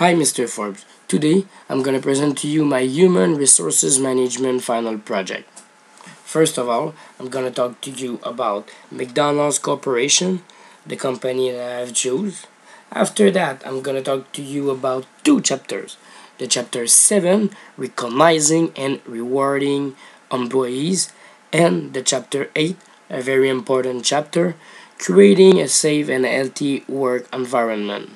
Hi Mr. Forbes. Today I'm going to present to you my human resources management final project. First of all, I'm going to talk to you about McDonald's Corporation, the company that I've chosen. After that, I'm going to talk to you about two chapters. The chapter 7, recognizing and rewarding employees, and the chapter 8, a very important chapter, creating a safe and healthy work environment.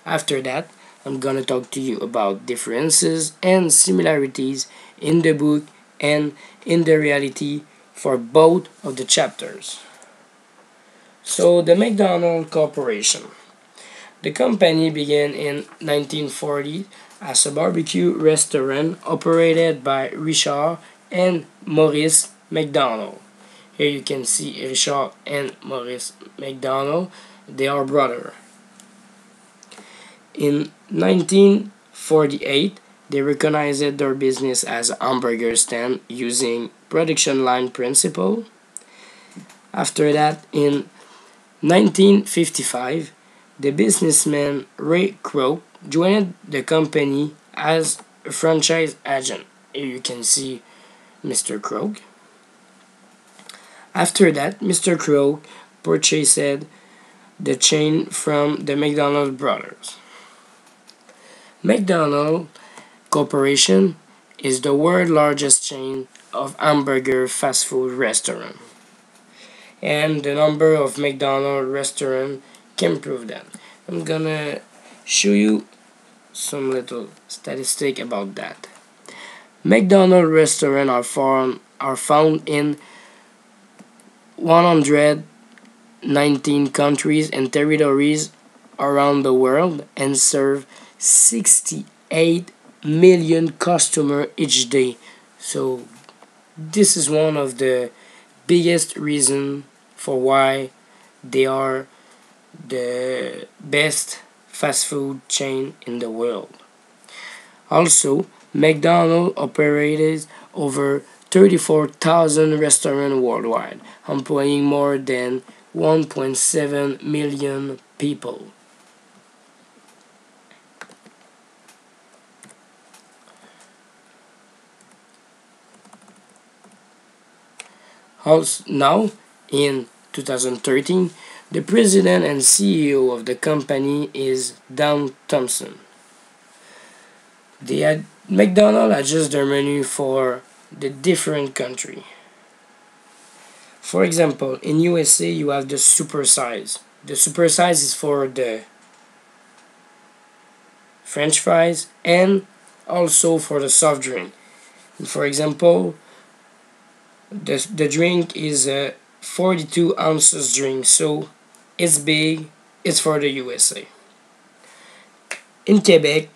After that, I'm gonna talk to you about differences and similarities in the book and in the reality for both of the chapters. So, the McDonald Corporation. The company began in 1940 as a barbecue restaurant operated by Richard and Maurice McDonald. Here you can see Richard and Maurice McDonald. They are brothers. In 1948, they recognized their business as a hamburger stand using production line principle. After that, in 1955, the businessman Ray Kroc joined the company as a franchise agent. Here you can see Mr. Kroc. After that, Mr. Kroc purchased the chain from the McDonald brothers. McDonald Corporation is the world's largest chain of hamburger fast food restaurants, and the number of McDonald restaurants can prove that. I'm gonna show you some little statistic about that. McDonald restaurants are found in 119 countries and territories around the world and serve 68 million customers each day. So this is one of the biggest reasons for why they are the best fast food chain in the world. Also, McDonald's operates over 34,000 restaurants worldwide, employing more than 1.7 million people. Also, now, in 2013, the president and CEO of the company is Don Thompson. McDonald's adjusts their menu for the different country. For example, in USA you have the super size. The super size is for the French fries and also for the soft drink. For example, the drink is a 42 ounces drink, so it's big. It's for the USA. In Quebec,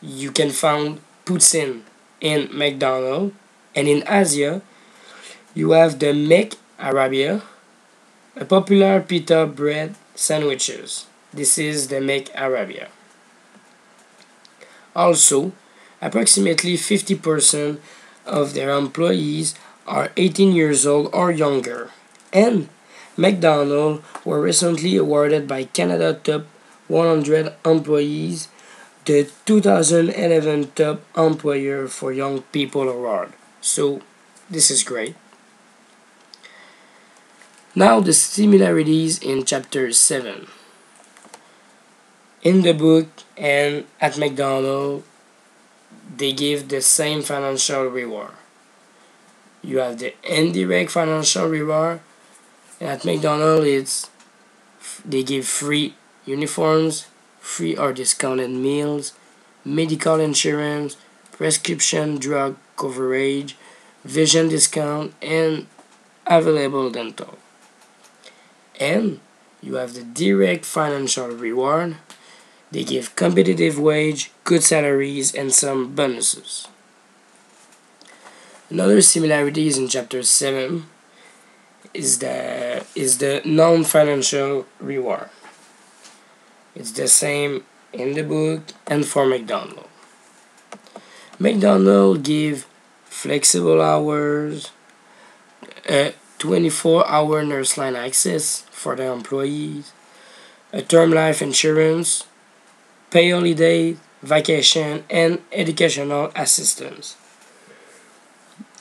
you can find poutine in McDonald's, and in Asia, you have the McArabia, a popular pita bread sandwiches. This is the McArabia. Also, approximately 50% of their employees are 18 years old or younger, and McDonald's were recently awarded by Canada Top 100 Employees the 2011 Top Employer for Young People Award. So this is great. Now the similarities in chapter 7. In the book and at McDonald's, they give the same financial reward. You have the indirect financial reward. At McDonald's, they give free uniforms, free or discounted meals, medical insurance, prescription drug coverage, vision discount, and available dental. And you have the direct financial reward. They give competitive wage, good salaries, and some bonuses. Another similarity is in chapter 7 is the non-financial reward. It's the same in the book and for McDonald's. McDonald's give flexible hours, a 24-hour nurse line access for their employees, a term life insurance, pay holiday, vacation, and educational assistance.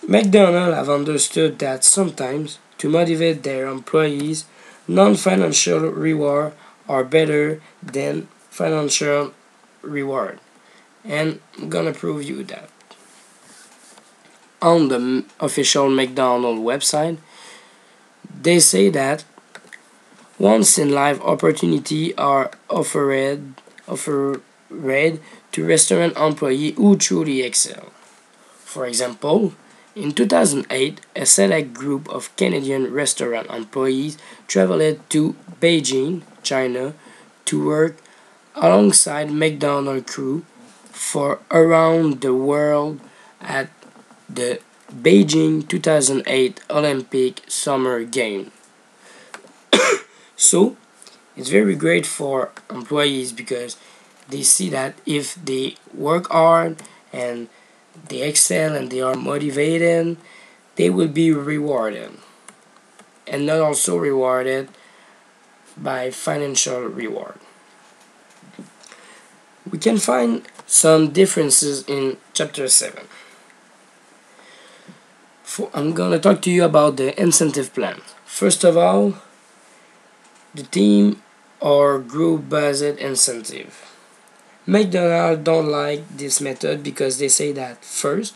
McDonald have understood that sometimes, to motivate their employees, non-financial reward are better than financial reward. And I'm gonna prove you that. On the official McDonald website, they say that once in life opportunities are offered to restaurant employees who truly excel. For example, in 2008, a select group of Canadian restaurant employees traveled to Beijing, China, to work alongside McDonald crew for around the world at the Beijing 2008 Olympic Summer Games. So, it's very great for employees because they see that if they work hard and they excel and they are motivated, they will be rewarded, and not also rewarded by financial reward. We can find some differences in chapter 7. I'm gonna talk to you about the incentive plan. First of all, the team or group based incentive. McDonald's don't like this method because they say that first,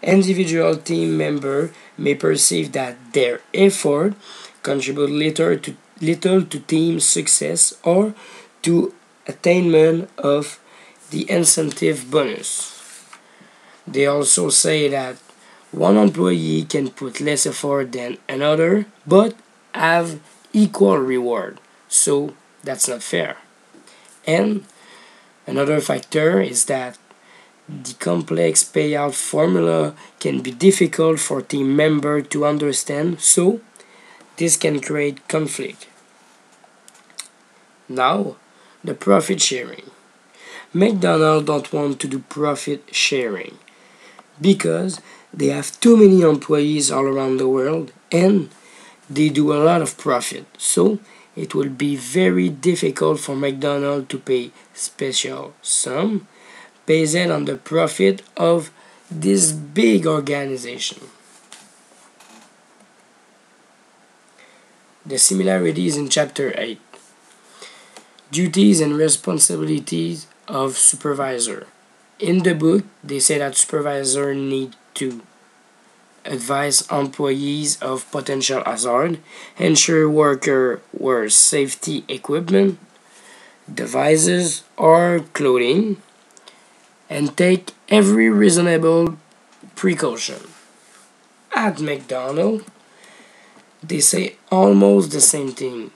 individual team member may perceive that their effort contribute little to team success or to attainment of the incentive bonus. They also say that one employee can put less effort than another but have equal reward. So that's not fair. And another factor is that the complex payout formula can be difficult for team members to understand, so this can create conflict. Now, the profit sharing. McDonald's don't want to do profit sharing because they have too many employees all around the world and they do a lot of profit. So it will be very difficult for McDonald's to pay special sum based on the profit of this big organization. The similarities in chapter 8. Duties and responsibilities of supervisor. In the book, they say that supervisor need to advise employees of potential hazard, ensure worker wear safety equipment, devices or clothing, and take every reasonable precaution. At McDonald's, they say almost the same thing.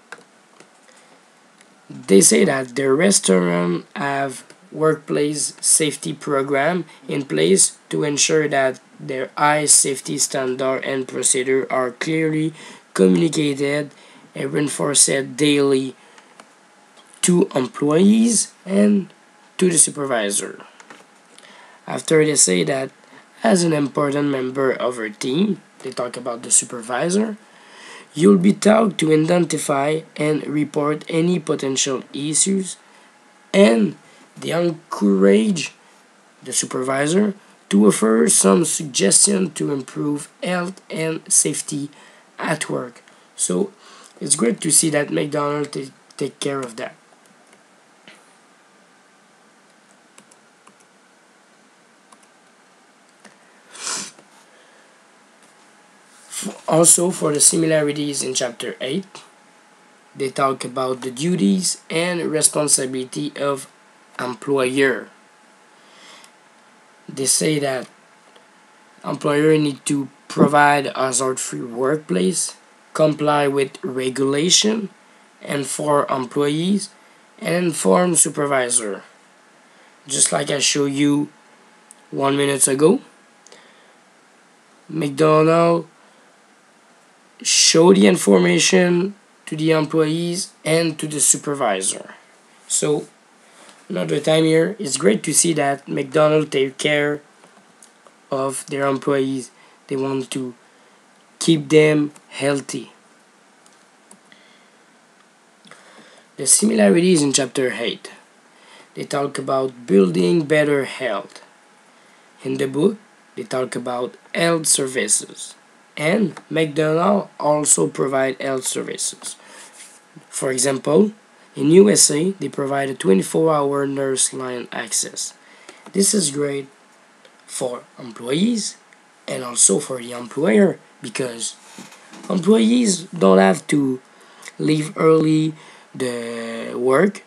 They say that their restaurant have workplace safety program in place to ensure that their high safety standard and procedure are clearly communicated and reinforced daily to employees and to the supervisor. After they say that as an important member of our team, they talk about the supervisor, you'll be taught to identify and report any potential issues, and they encourage the supervisor to offer some suggestion to improve health and safety at work. So it's great to see that McDonald's take care of that. Also, for the similarities in chapter 8, they talk about the duties and responsibility of employer. They say that employer need to provide a hazard-free workplace, comply with regulation, inform employees, and inform supervisor. Just like I showed you 1 minute ago, McDonald show the information to the employees and to the supervisor. So another time here, it's great to see that McDonald's take care of their employees. They want to keep them healthy. The similarities in chapter 8. they talk about building better health. In the book, they talk about health services. And McDonald also provide health services. For example, in USA, they provide a 24-hour nurse line access. This is great for employees and also for the employer because employees don't have to leave early the work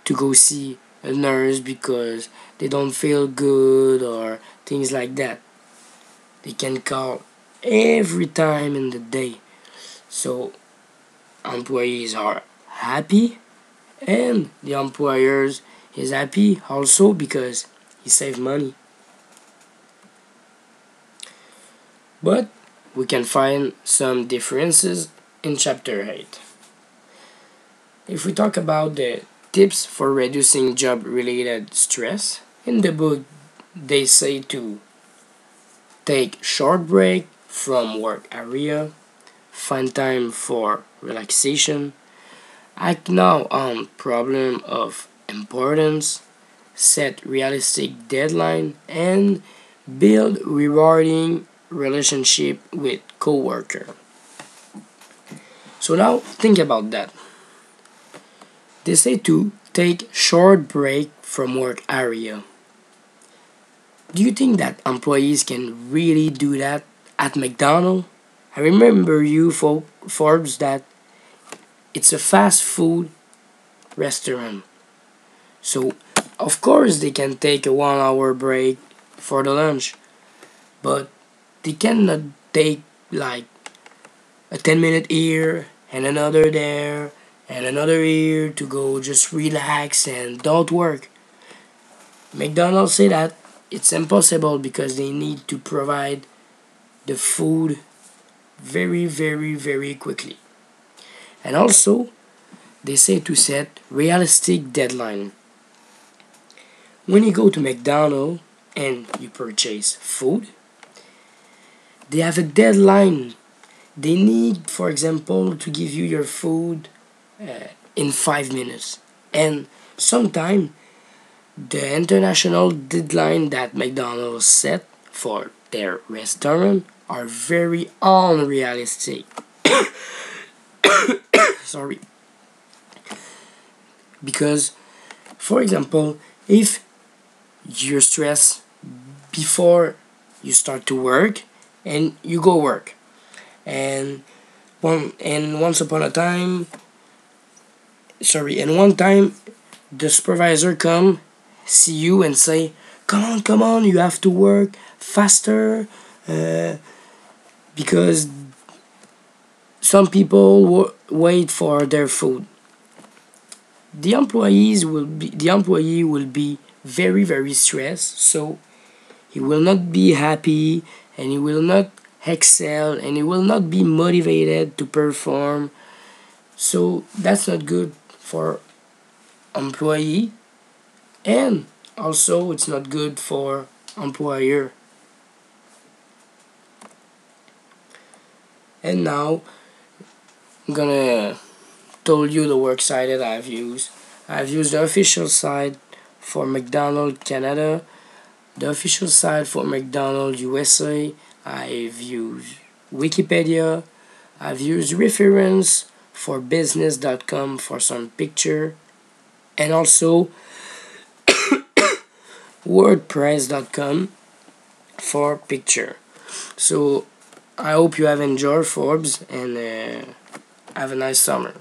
to go see a nurse because they don't feel good or things like that. They can call every time in the day. So employees are happy and the employers is happy also because he save money. But we can find some differences in chapter 8. If we talk about the tips for reducing job-related stress, in the book they say to take short break from work area, find time for relaxation, act now on problem of importance, set realistic deadline, and build rewarding relationship with coworker. So now think about that. They say to take short break from work area. Do you think that employees can really do that at McDonald? I remember you Forbes that it's a fast food restaurant. So of course they can take a 1 hour break for the lunch. But they cannot take like a 10-minute here and another there and another here to go just relax and don't work. McDonald's say that it's impossible because they need to provide the food very quickly. And also, they say to set realistic deadline. When you go to McDonald's and you purchase food, they have a deadline. They need, for example, to give you your food in 5 minutes. And sometimes the international deadline that McDonald's set for their restaurant are very unrealistic. Sorry. Because, for example, if you're stressed before you start to work and you go work, and once upon a time, and one time the supervisor come see you and say, come on, you have to work faster because some people wait for their food. The employee will be very stressed, so he will not be happy and he will not excel and he will not be motivated to perform. So that's not good for employee, and also it's not good for employer. And now I'm gonna tell you the works site that I've used. I've used the official site for McDonald Canada, the official site for McDonald USA. I've used Wikipedia. I've used reference for business.com for some picture, and also wordpress.com for picture. So I hope you have enjoyed Forbes and have a nice summer.